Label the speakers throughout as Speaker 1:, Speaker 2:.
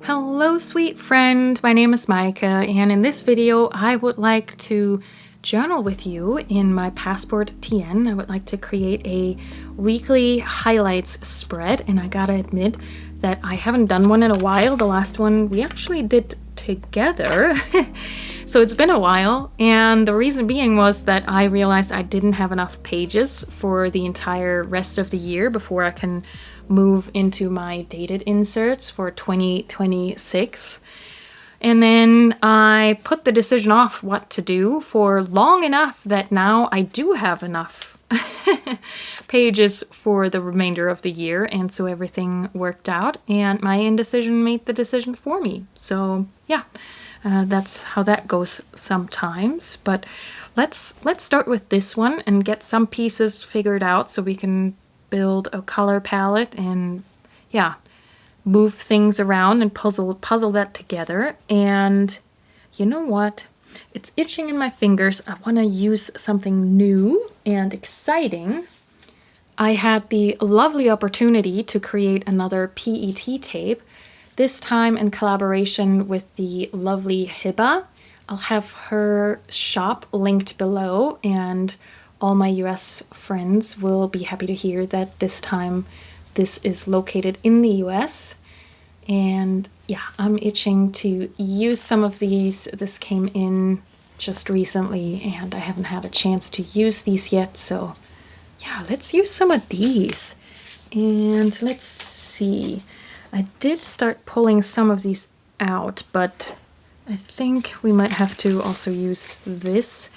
Speaker 1: Hello, sweet friend. My name is Maike, and in this video, I would like to journal with you in my Passport TN. I would like to create a weekly highlights spread, and I gotta admit that I haven't done one in a while. The last one we actually did together. So it's been a while, and the reason being was that I realized I didn't have enough pages for the entire rest of the year before I can move into my dated inserts for 2026. And then I put the decision off what to do for long enough that now I do have enough pages for the remainder of the year, and so everything worked out, and my indecision made the decision for me. So yeah, that's how that goes sometimes. But let's start with this one and get some pieces figured out so we can build a color palette and yeah, move things around and puzzle that together. And you know what? It's itching in my fingers. I want to use something new and exciting. I had the lovely opportunity to create another PET tape, this time in collaboration with the lovely Heba. I'll have her shop linked below, and all my US friends will be happy to hear that this time this is located in the US. And yeah, I'm itching to use some of these. This came in just recently and I haven't had a chance to use these yet. So yeah, let's use some of these. And let's see. I did start pulling some of these out, but I think we might have to also use this.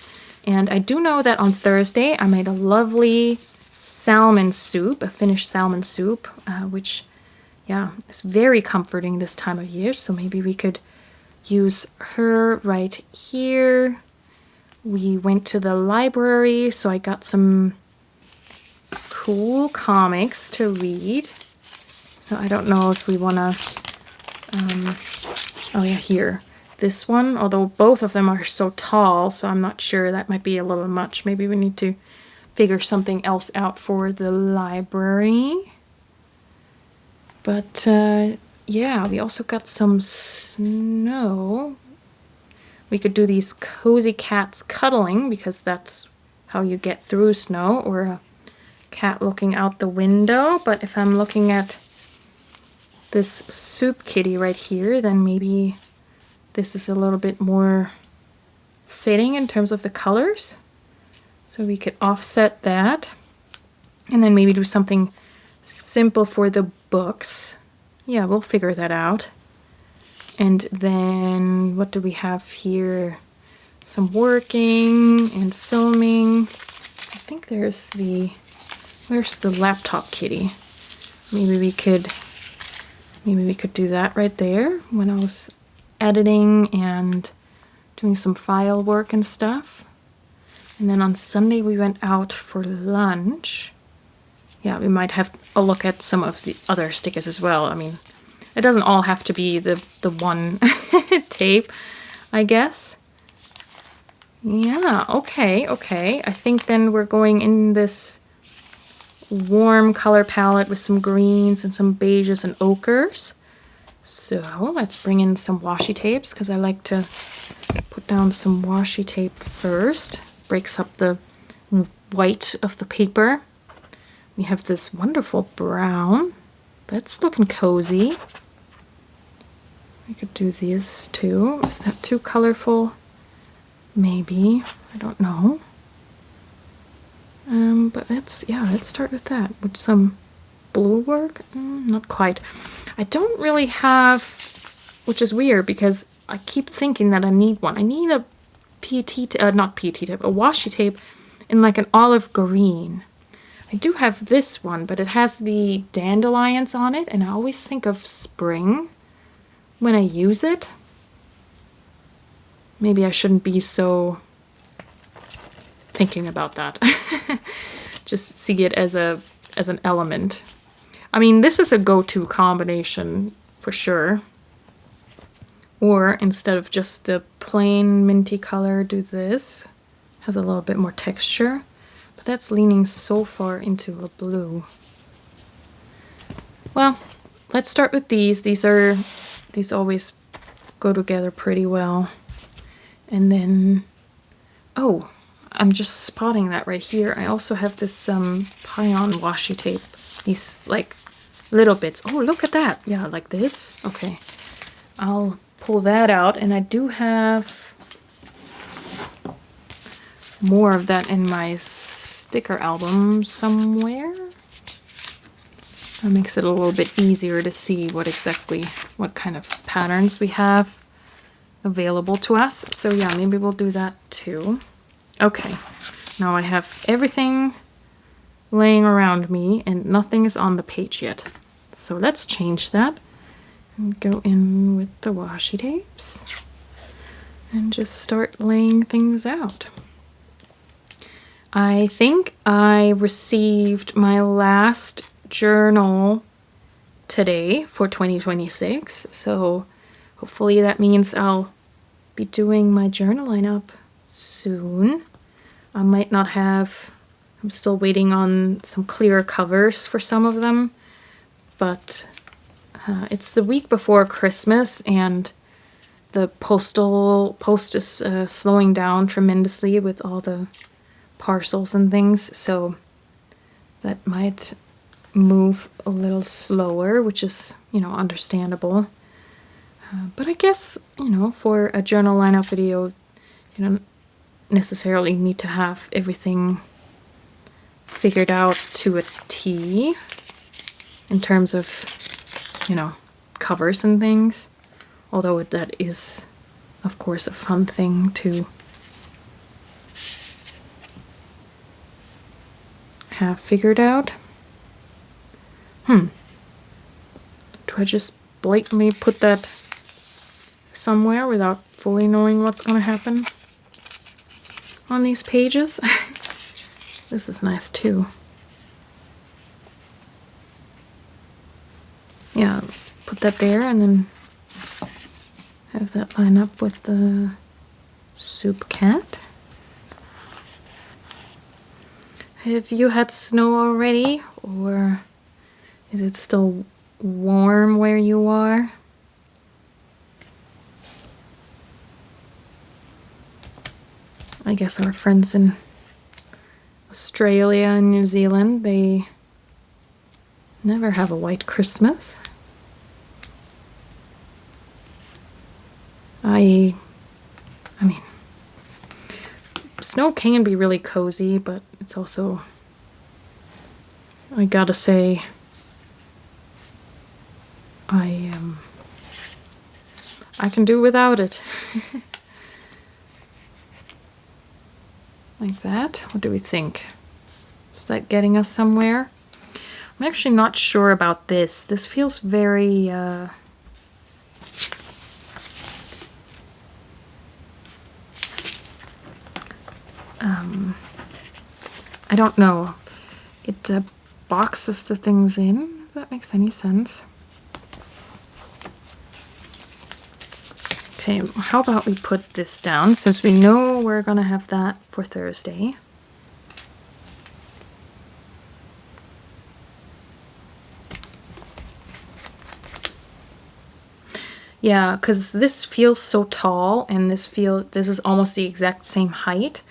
Speaker 1: And I do know that on Thursday I made a lovely salmon soup, a Finnish salmon soup, which, yeah, is very comforting this time of year. So maybe we could use her right here. We went to the library, so I got some cool comics to read. So I don't know if we want to, oh yeah, here. This one, although both of them are so tall, so I'm not sure, that might be a little much. Maybe we need to figure something else out for the library. But yeah, we also got some snow. We could do these cozy cats cuddling, because that's how you get through snow, or a cat looking out the window. But if I'm looking at this soup kitty right here, then maybe this is a little bit more fitting in terms of the colors. So we could offset that. And then maybe do something simple for the books. Yeah, we'll figure that out. And then what do we have here? Some working and filming. I think there's the, where's the laptop kitty? Maybe we could do that right there when I was editing and doing some file work and stuff. And then on Sunday we went out for lunch. Yeah, we might have a look at some of the other stickers as well. I mean, it doesn't all have to be the one tape, I guess. Yeah, okay. I think then we're going in this warm color palette with some greens and some beiges and ochres. So let's bring in some washi tapes, because I like to put down some washi tape first. Breaks up the white of the paper. We have this wonderful brown. That's looking cozy. We could do this too. Is that too colorful? Maybe. I don't know. But let's start with that. With some blue work? Not quite. I don't really have, which is weird because I keep thinking that I need one. I need a not PET tape, a washi tape in like an olive green. I do have this one, but it has the dandelions on it, and I always think of spring when I use it. Maybe I shouldn't be so thinking about that. Just see it as an element. I mean, this is a go-to combination for sure. Or instead of just the plain minty color, do this. Has a little bit more texture, but that's leaning so far into a blue. Well, let's start with these. These are these always go together pretty well. And then, oh, I'm just spotting that right here. I also have this Pion washi tape. These like little bits. Oh, look at that. Yeah, like this. Okay. I'll pull that out, and I do have more of that in my sticker album somewhere. That makes it a little bit easier to see what kind of patterns we have available to us. So yeah, maybe we'll do that too. Okay, now I have everything laying around me and nothing is on the page yet. So let's change that and go in with the washi tapes and just start laying things out. I think I received my last journal today for 2026, so hopefully that means I'll be doing my journal lineup soon. I might not have, I'm still waiting on some clear covers for some of them, but it's the week before Christmas and the post is slowing down tremendously with all the parcels and things, so that might move a little slower, which is, you know, understandable. But I guess, you know, for a journal lineup video, you don't necessarily need to have everything figured out to a T in terms of, you know, covers and things. Although that is, of course, a fun thing to have figured out. Do I just blatantly put that somewhere without fully knowing what's going to happen on these pages? This is nice too. Yeah, put that there and then have that line up with the soup cat. Have you had snow already, or is it still warm where you are? I guess our friends in Australia and New Zealand, they never have a white Christmas. I mean, snow can be really cozy, but it's also, I gotta say, I can do without it. Like that. What do we think? Is that getting us somewhere? I'm actually not sure about this. This feels very, I don't know. It boxes the things in, if that makes any sense. Okay, how about we put this down, since we know we're gonna have that for Thursday. Yeah, because this feels so tall, and this is almost the exact same height.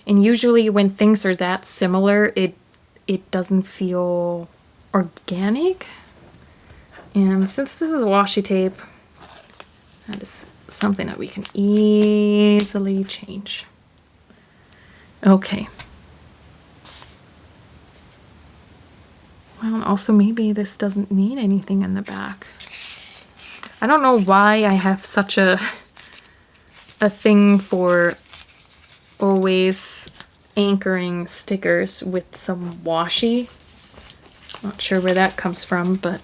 Speaker 1: And usually when things are that similar, it doesn't feel organic. And since this is washi tape, that is something that we can easily change. Okay. Well, also maybe this doesn't need anything in the back. I don't know why I have such a thing for always anchoring stickers with some washi. Not sure where that comes from, but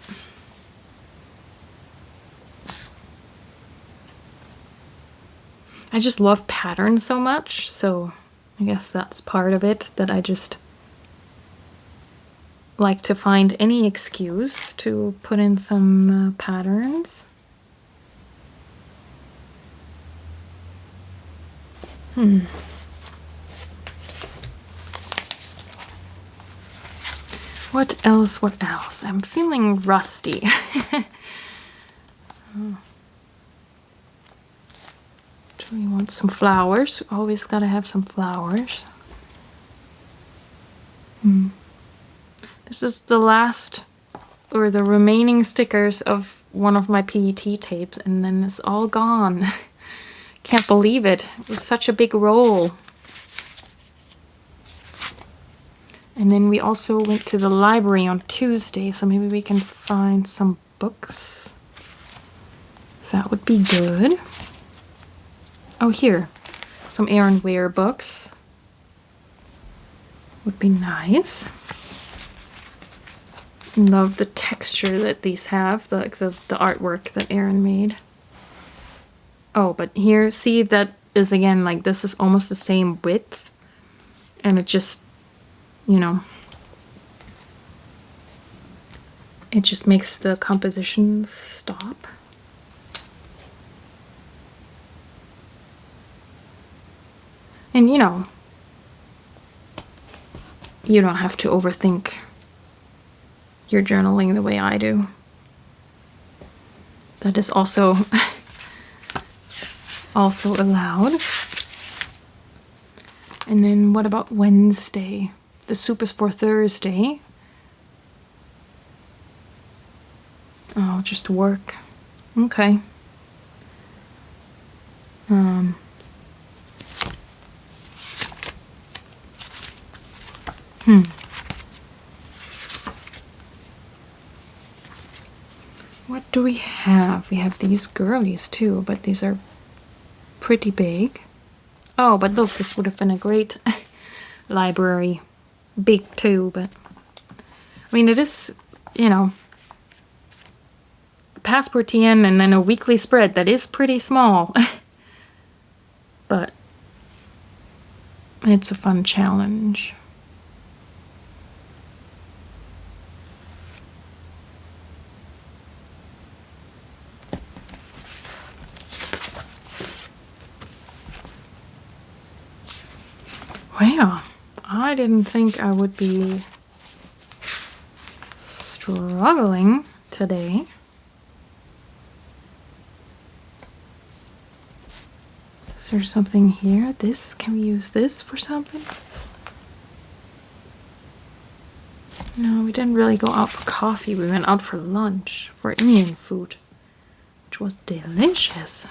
Speaker 1: I just love patterns so much, so I guess that's part of it, that I just like to find any excuse to put in some patterns. What else? I'm feeling rusty. So we want some flowers. Always gotta have some flowers. This is the last, or the remaining stickers of one of my PET tapes, and then it's all gone. Can't believe it. It was such a big roll. And then we also went to the library on Tuesday, so maybe we can find some books. That would be good. Oh, here. Some Aaron Ware books. Would be nice. Love the texture that these have, the artwork that Aaron made. Oh, but here, see, that is again, like, this is almost the same width. And it just, you know, it just makes the composition stop. And, you know, you don't have to overthink your journaling the way I do. That is also allowed. And then what about Wednesday? The soup is for Thursday. Oh, just work. Okay. What do we have? We have these girlies too, but these are pretty big. Oh, but look, this would have been a great library. Big too, but I mean, it is, you know, a passport TN and then a weekly spread that is pretty small. But it's a fun challenge. Wow, I didn't think I would be struggling today. Is there something here? This, can we use this for something? No, we didn't really go out for coffee. We went out for lunch, for Indian food, which was delicious.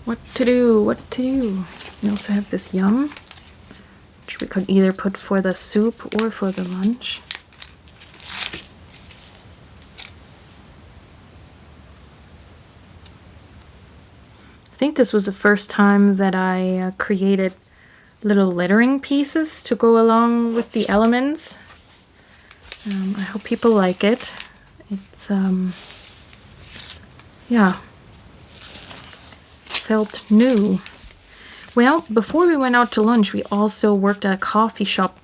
Speaker 1: What to do? What to do? We also have this yum, which we could either put for the soup or for the lunch. I think this was the first time that I created little lettering pieces to go along with the elements. I hope people like it. It's, yeah. Felt new. Well, before we went out to lunch, we also worked at a coffee shop,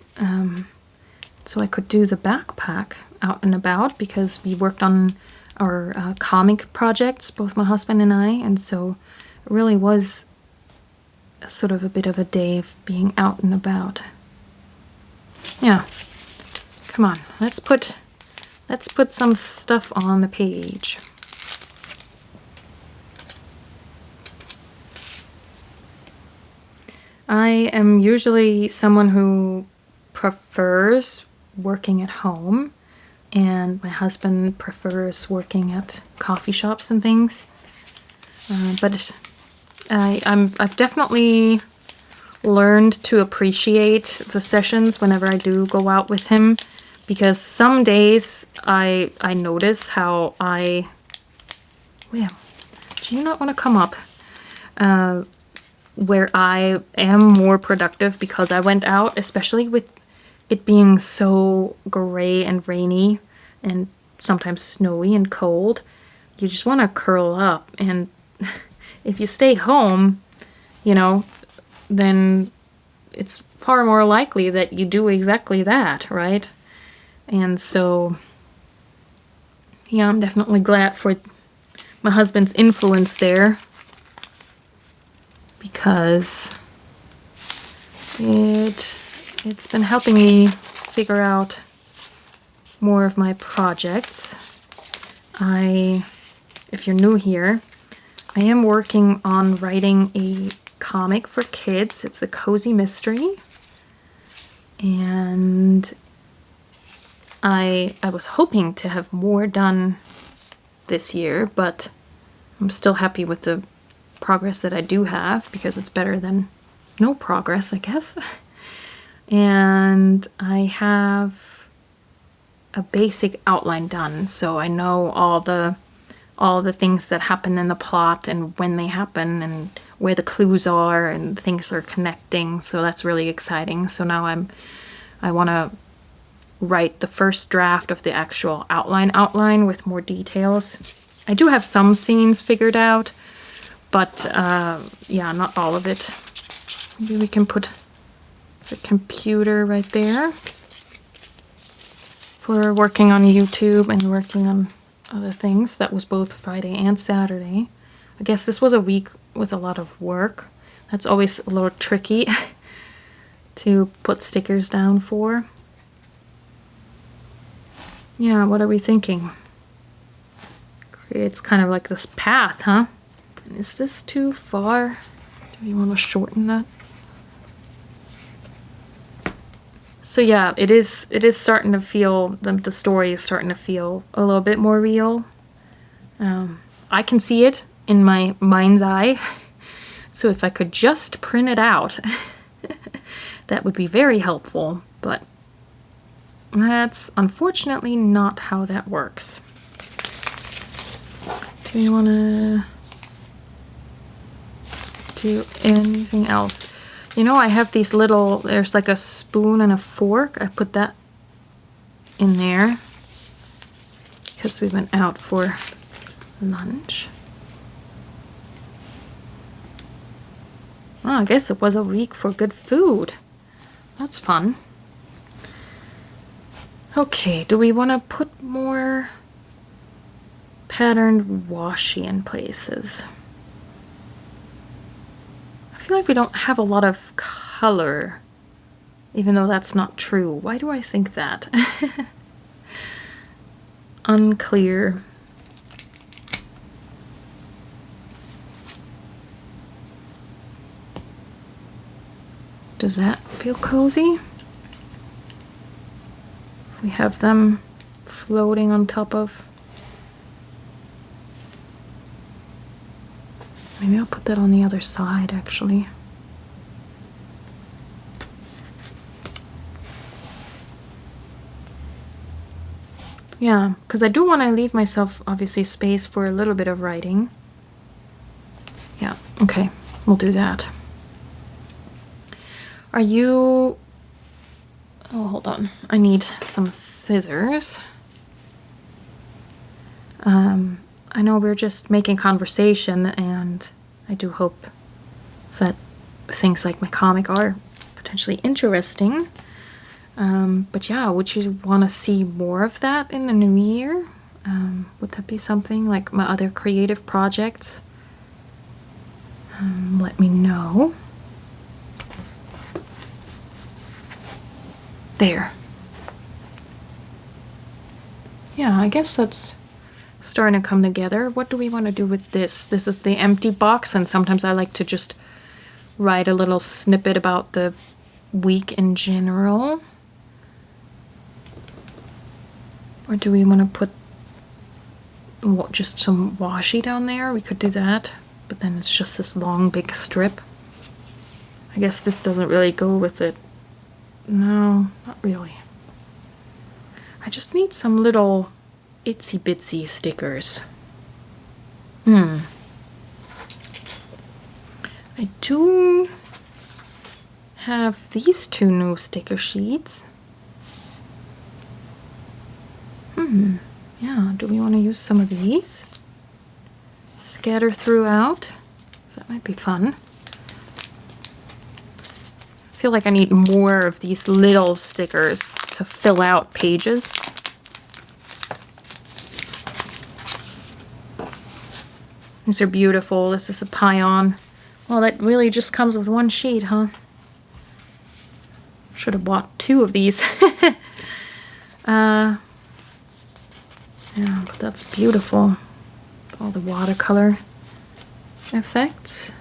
Speaker 1: so I could do the backpack out and about, because we worked on our comic projects, both my husband and I, and so it really was sort of a bit of a day of being out and about. Yeah, come on, let's put some stuff on the page. I am usually someone who prefers working at home, and my husband prefers working at coffee shops and things. But I've definitely learned to appreciate the sessions whenever I do go out with him, because some days I notice how well, do you not want to come up? Where I am more productive because I went out, especially with it being so gray and rainy and sometimes snowy and cold. You just want to curl up, and if you stay home, you know, then it's far more likely that you do exactly that, right? And so, yeah, I'm definitely glad for my husband's influence there, because it's been helping me figure out more of my projects. I if you're new here, I am working on writing a comic for kids. It's a cozy mystery. And I was hoping to have more done this year, but I'm still happy with the progress that I do have because it's better than no progress, I guess. And I have a basic outline done, so I know all the things that happen in the plot and when they happen and where the clues are and things are connecting, so that's really exciting. So now I want to write the first draft of the actual outline with more details. I do have some scenes figured out, but yeah, not all of it. Maybe we can put the computer right there for working on YouTube and working on other things. That was both Friday and Saturday. I guess this was a week with a lot of work. That's always a little tricky to put stickers down for. Yeah, what are we thinking? It's kind of like this path, huh? Is this too far? Do you want to shorten that? So yeah, it is starting to feel, the story is starting to feel a little bit more real. I can see it in my mind's eye. So if I could just print it out, that would be very helpful, but that's unfortunately not how that works. Do you want to do anything else? You know, I have these little, there's like a spoon and a fork. I put that in there because we went out for lunch. Oh, I guess it was a week for good food. That's fun. Okay, do we want to put more patterned washi in places? I feel like we don't have a lot of color, even though that's not true. Why do I think that? Unclear. Does that feel cozy? We have them floating on top of. Maybe I'll put that on the other side, actually. Yeah, because I do want to leave myself, obviously, space for a little bit of writing. Yeah, okay, we'll do that. Are you... Oh, hold on. I need some scissors. I know we're just making conversation, and I do hope that things like my comic are potentially interesting. But yeah, would you want to see more of that in the new year? Would that be something like my other creative projects? Let me know. There. Yeah, I guess that's starting to come together. What do we want to do with this? This is the empty box, and sometimes I like to just write a little snippet about the week in general. Or do we want to put just some washi down there? We could do that, but then it's just this long big strip. I guess this doesn't really go with it. No, not really. I just need some little itsy bitsy stickers. I do have these two new sticker sheets. Yeah, do we want to use some of these? Scatter throughout. That might be fun. I feel like I need more of these little stickers to fill out pages. These are beautiful. This is a pion. Well, that really just comes with one sheet, huh? Should have bought two of these. Yeah, but that's beautiful. all the watercolor effects.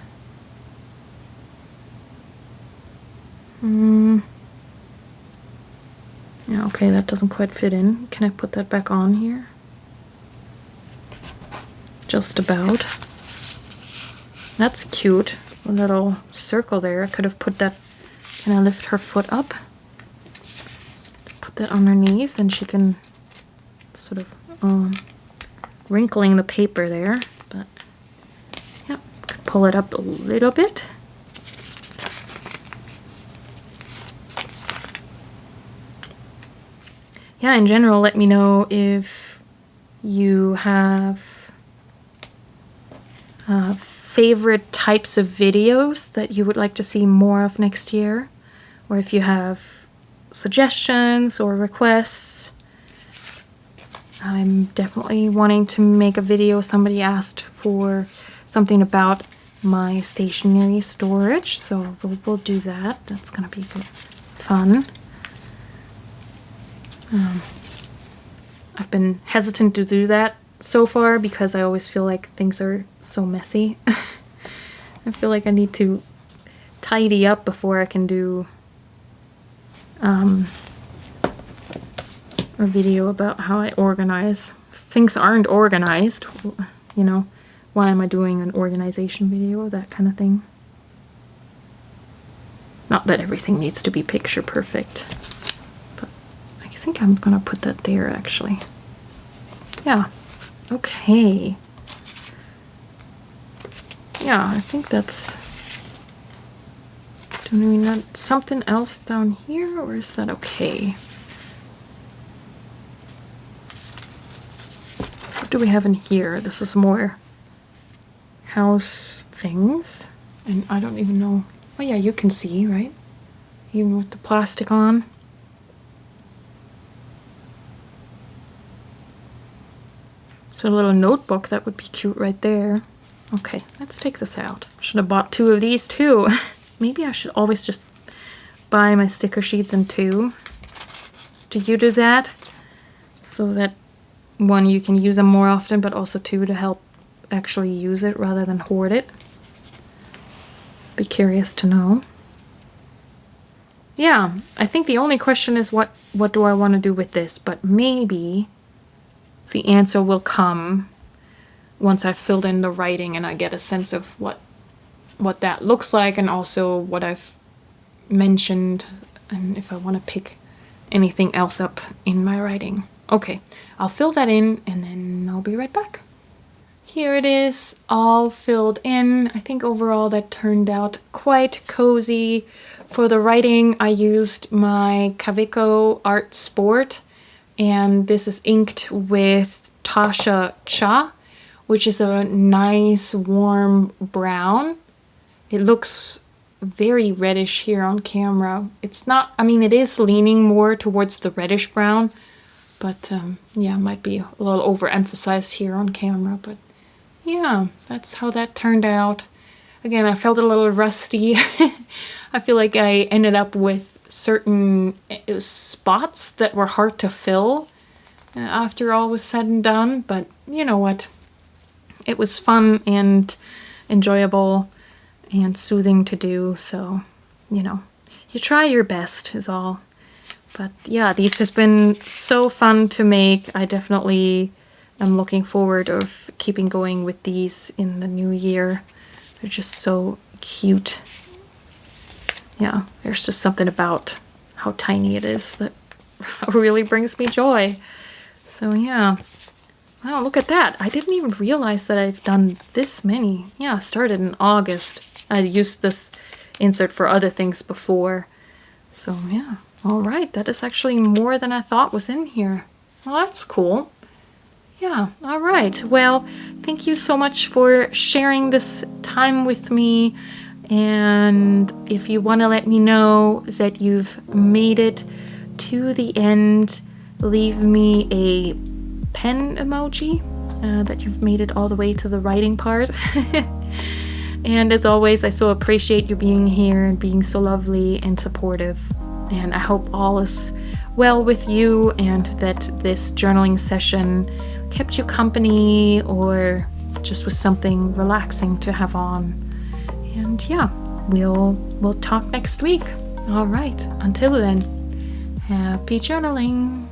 Speaker 1: Yeah, okay, that doesn't quite fit in. Can I put that back on here? Just about. That's cute. A little circle there. I could have put that. Can I lift her foot up? Put that underneath and she can sort of wrinkling the paper there. But yeah, could pull it up a little bit. Yeah, in general, let me know if you have favorite types of videos that you would like to see more of next year, or if you have suggestions or requests. I'm definitely wanting to make a video. Somebody asked for something about my stationery storage, so we'll do that. That's gonna be good fun. I've been hesitant to do that so far because I always feel like things are so messy. I feel like I need to tidy up before I can do a video about how I organize. If things aren't organized, you know, why am I doing an organization video, that kind of thing. Not that everything needs to be picture perfect. I think I'm gonna put that there actually. Yeah, okay. Yeah, I think that's... Do we need something else down here, or is that okay? What do we have in here? This is more house things. And I don't even know... Oh yeah, you can see, right? Even with the plastic on. So a little notebook, that would be cute right there. Okay, let's take this out. Should have bought 2 of these too. Maybe I should always just buy my sticker sheets in 2. Do you do that? So that 1, you can use them more often, but also 2, to help actually use it rather than hoard it. Be curious to know. Yeah, I think the only question is what do I want to do with this, but maybe the answer will come once I've filled in the writing and I get a sense of what that looks like, and also what I've mentioned, and if I want to pick anything else up in my writing. Okay, I'll fill that in and then I'll be right back. Here it is, all filled in. I think overall that turned out quite cozy. For the writing, I used my Kaweco Art Sport, and this is inked with Tasha Cha, which is a nice warm brown. It looks very reddish here on camera. It's not, I mean, it is leaning more towards the reddish brown, but yeah, it might be a little overemphasized here on camera, but yeah, that's how that turned out. Again, I felt a little rusty. I feel like I ended up with certain spots that were hard to fill after all was said and done, but you know what? It was fun and enjoyable and soothing to do, so you know, you try your best is all. But yeah, these has been so fun to make. I definitely am looking forward of keeping going with these in the new year. They're just so cute. Yeah, there's just something about how tiny it is that really brings me joy. So yeah. Wow, look at that. I didn't even realize that I've done this many. Yeah, I started in August. I used this insert for other things before. So yeah, all right. That is actually more than I thought was in here. Well, that's cool. Yeah, all right. Well, thank you so much for sharing this time with me. And if you want to let me know that you've made it to the end, leave me a pen emoji that you've made it all the way to the writing part. And as always, I so appreciate you being here and being so lovely and supportive. And I hope all is well with you, and that this journaling session kept you company or
Speaker 2: just was something relaxing to have on. And yeah, we'll talk next week. All right, until then, happy journaling.